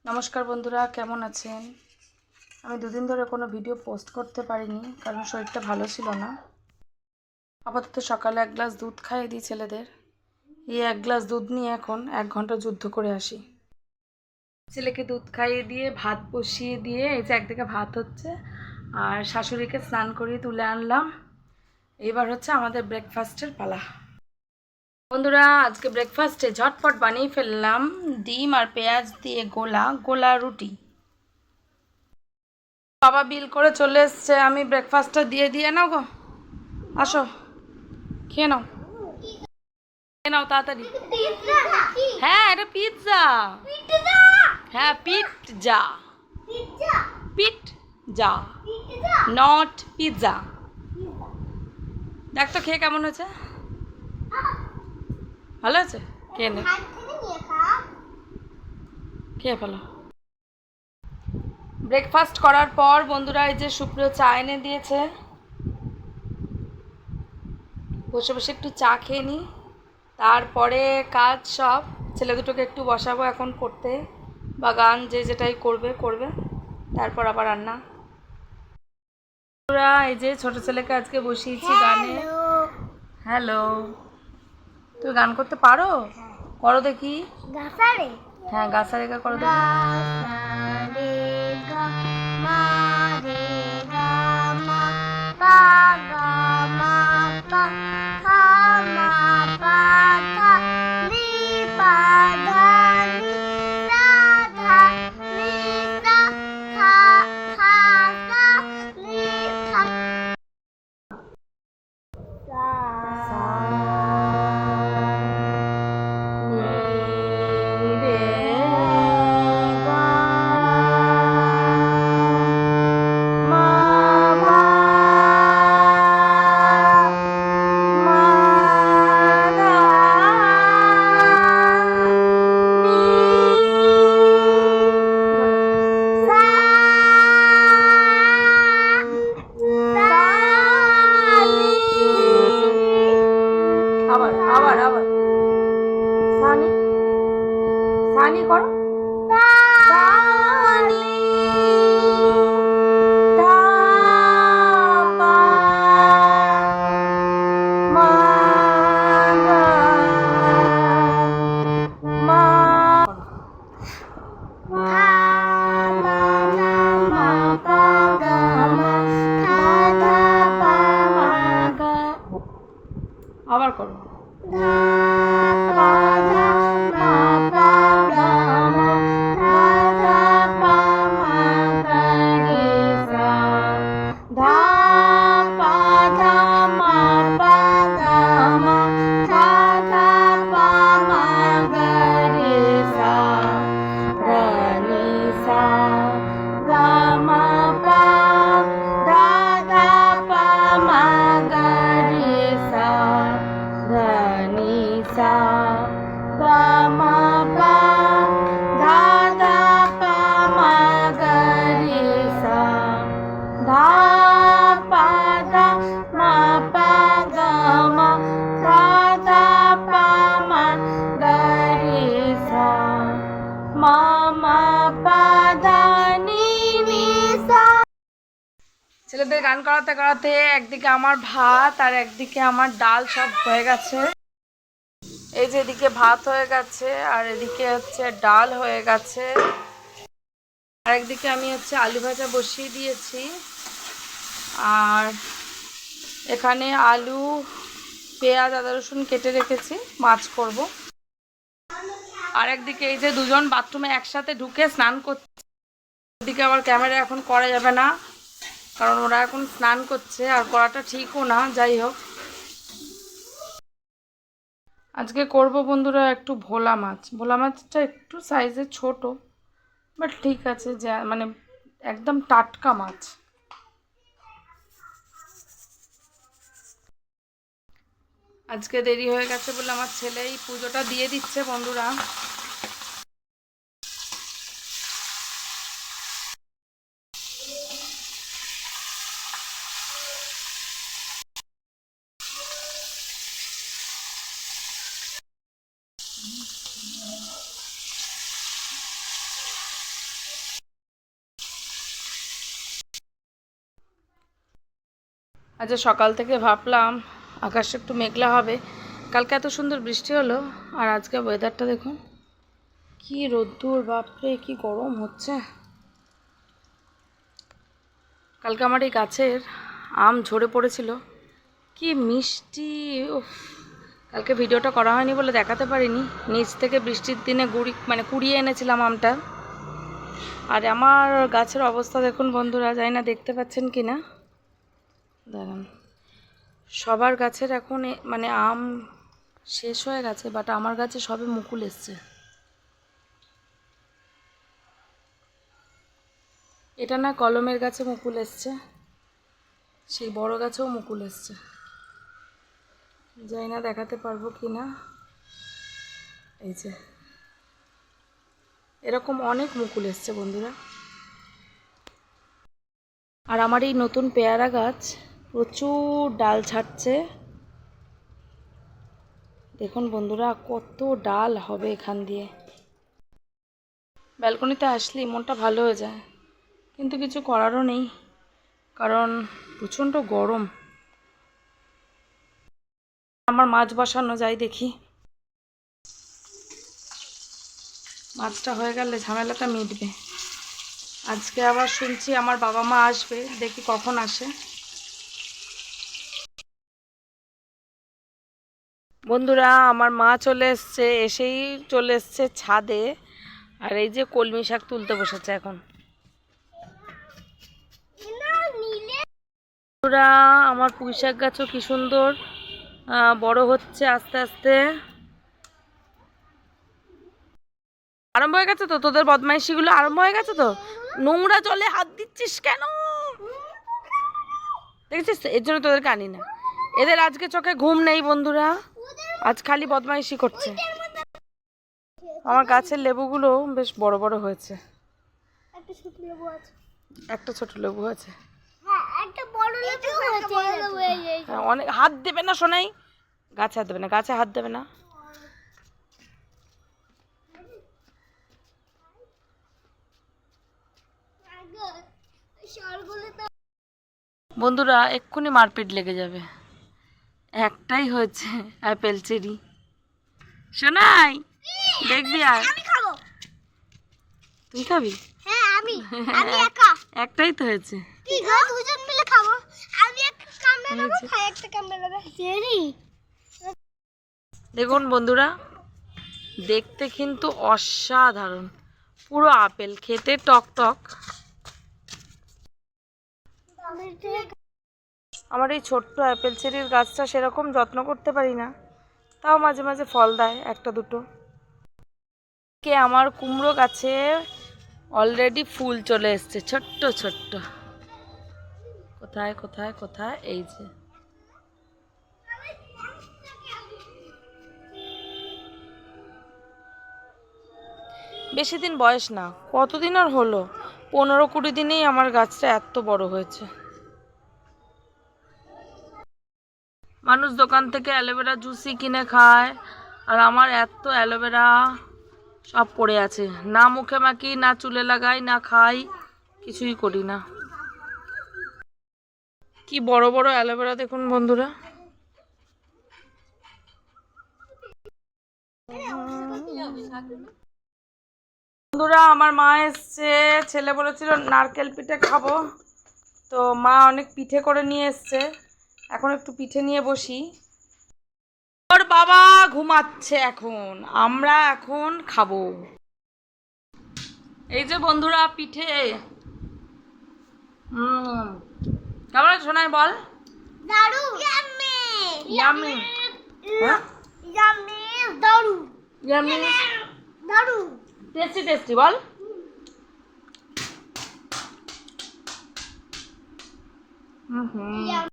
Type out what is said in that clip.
নমস্কার বন্ধুরা, কেমন আছেন? আমি দুদিন ধরে কোনো ভিডিও পোস্ট করতে পারিনি, কারণ শরীরটা ভালো ছিল না। আপাতত সকালে এক গ্লাস দুধ খাইয়ে দিই ছেলেদের। এই এক গ্লাস দুধ নিয়ে এখন 1 ঘন্টা যুদ্ধ করে আসি। ছেলেকে দুধ খাইয়ে দিয়ে ভাত বসিয়ে দিয়ে এই যে একদিকে ভাত হচ্ছে, আর শাশুড়িকে স্নান করিয়ে তুলে আনলাম। এইবার হচ্ছে আমাদের ব্রেকফাস্টের পালা। বন্ধুরা, আজকে ব্রেকফাস্টে ঝটপট বানিয়ে ফেললাম ডিম আর পেঁয়াজ দিয়ে গোলা গোলা রুটি। বাবা বিল করে চলে এসছে, আমি ব্রেকফাস্টটা দিয়ে নাও গো। আসো, খেয়ে নাও, খেয়ে নাও তাড়াতাড়ি। হ্যাঁ, এটা পিৎজা। হ্যাঁ, পিৎজা, পিৎজা, নট পিৎজা। দেখ তো খেয়ে কেমন হয়েছে। ভালো আছে? খেয়ে নে, খেয়ে ফেলো। ব্রেকফাস্ট করার পর বন্ধুরা এই যে সুপ্রিয় চা এনে দিয়েছে, বসে বসে একটু চা খেয়ে নিই। তারপরে কাজ সব, ছেলে দুটোকে একটু বসাবো এখন পড়তে বা গান, যে যেটাই করবে করবে, তারপর আবার রান্না। এই যে ছোট ছেলেকে আজকে বসিয়েছি গানে। হ্যালো, তুই গান করতে পারো? করো দেখি। হ্যাঁ, গাছা রেখা করো দেখি। সানি করো। আবার করো। ছেলেদের গান করাতে করাতে একদিকে আমার ভাত আর একদিকে আমার ডাল সব হয়ে গেছে। এই যে এদিকে ভাত হয়ে গেছে আর এদিকে হচ্ছে ডাল হয়ে গেছে, আর একদিকে আমি হচ্ছে আলু ভাজা বসিয়ে দিয়েছি। আর এখানে আলু, পেঁয়াজ, আদা রসুন কেটে রেখেছি, মাছ করব। আর একদিকে এই যে দুজন বাথরুমে একসাথে ঢুকে স্নান করছে। এদিকে আবার ক্যামেরা এখন করা যাবে না, কারণ ওরা এখন স্নান করছে, আর করাটা ঠিকও না। যাই হোক, আজকে করব বন্ধুরা একটু ভোলা মাছ। ভোলা মাছটা একটু সাইজে ছোট, বাট ঠিক আছে, যা মানে একদম টাটকা মাছ। আজকে দেরি হয়ে গেছে বলে আমার ছেলে এই পুজোটা দিয়ে দিচ্ছে বন্ধুরা। আজ সকাল থেকে ভাবলাম আকাশে একটু মেঘলা হবে, কালকে এত সুন্দর বৃষ্টি হলো, আর আজকে ওয়েদারটা দেখুন কি রোদ্দুর, বাপরে কি গরম হচ্ছে। কালকে আমার এই গাছের আম ঝরে পড়েছিল, কি মিষ্টি। উফ, কালকে ভিডিওটা করা হয়নি বলে দেখাতে পারিনি। নিচ থেকে বৃষ্টির দিনে কুড়িয়ে এনেছিলাম আমটা। আর আমার গাছের অবস্থা দেখুন বন্ধুরা, জানি না দেখতে পাচ্ছেন কি না, দাঁড়ান। সবার গাছের এখন আম শেষ হয়ে গেছে, বাট আমার গাছে সবে মুকুল এসছে। এটা না কলমের গাছে মুকুল এসছে, সেই বড় গাছেও মুকুল এসছে, জানি না দেখাতে পারবো কি না। এই যে এরকম অনেক মুকুল এসছে বন্ধুরা। আর আমার এই নতুন পেয়ারা গাছ প্রচুর ডাল ছাড়ছে, দেখুন বন্ধুরা কত ডাল হবে এখান দিয়ে। ব্যালকনিতে আসলেই মনটা ভালো হয়ে যায়, কিন্তু কিছু করারও নেই, কারণ প্রচণ্ড গরম। আমার মাছ বসানো, যাই দেখি মাছটা হয়ে গেলে ঝামেলাটা মিটবে। আজকে আবার শুনছি আমার বাবা মা আসবে, দেখি কখন আসে। বন্ধুরা আমার মা চলে এসছে, এসেই চলে এসছে ছাদে, আর এই যে কলমি শাক তুলতে বসেছে এখন। বন্ধুরা আমার পুঁই শাক গাছও কি সুন্দর বড় হচ্ছে আস্তে আস্তে। আরম্ভ হয়ে গেছে তো তোদের বদমাইশিগুলো, আরম্ভ হয়ে গেছে তো। নোংরা জলে হাত দিচ্ছিস কেন? দেখেছিস, এর জন্য তোদেরকে আনি না। এদের আজকে চোখে ঘুম নেই বন্ধুরা, আজ খালি বদমাইশি করছে। আমার গাছের লেবুগুলো বেশ বড় বড় হয়েছে, একটা ছোট লেবু আছে। অনেক হাত দেবে না সোনাই, গাছে হাত দেবে না, গাছে হাত দেবে না। বন্ধুরা এক্ষুনি মারপিট লেগে যাবে, একটাই হয়েছে অ্যাপেল চেরি। সোনাই দেখবি আর তুই খাবি? হ্যাঁ আমি একা, একটাই তো হয়েছে। কি গো দুজন মিলে খাবো, আমি একটা কামড়ে নেব, খাই একটা কামড়ে নেব। চেরি দেখুন বন্ধুরা দেখতে কিন্তু অসাধারণ, পুরো আপেল, খেতে টক টক। আমার এই ছোট্ট অ্যাপেল চেরির গাছটা সেরকম যত্ন করতে পারি না, তাও মাঝে মাঝে ফল দেয় একটা দুটো। কে আমার কুমড়ো গাছে অলরেডি ফুল চলে এসছে, ছোট্ট ছোট্ট। কোথায় কোথায় কোথায়, এই যে বেশি দিন বয়স না, কতদিন আর হলো, 15-20 দিনেই আমার গাছটা এত বড় হয়েছে। মানুষ দোকান থেকে অ্যালোভেরা জুসি কিনে খায়, আর আমার এত অ্যালোভেরা সব পড়ে আছে, না মুখে মাখি, না চুলে লাগাই, না খাই, কিছুই করি না। কি বড় বড় অ্যালোভেরা দেখুন বন্ধুরা। বন্ধুরা আমার মা এসছে, ছেলে বলেছিল নারকেল পিঠে খাবো, তো মা অনেক পিঠে করে নিয়ে এসছে, এখন একটু পিঠে নিয়ে বসি। ওর বাবা ঘুমাচ্ছে, এখন আমরা এখন খাবো। এই যে বন্ধুরা পিঠে, কেমন আছে শোনাই বল? দারু ইয়াম্মি ইয়াম্মি, হ্যাঁ ইয়াম্মি দারু ইয়াম্মি দারু, টেস্টি টেস্টি বল। হুম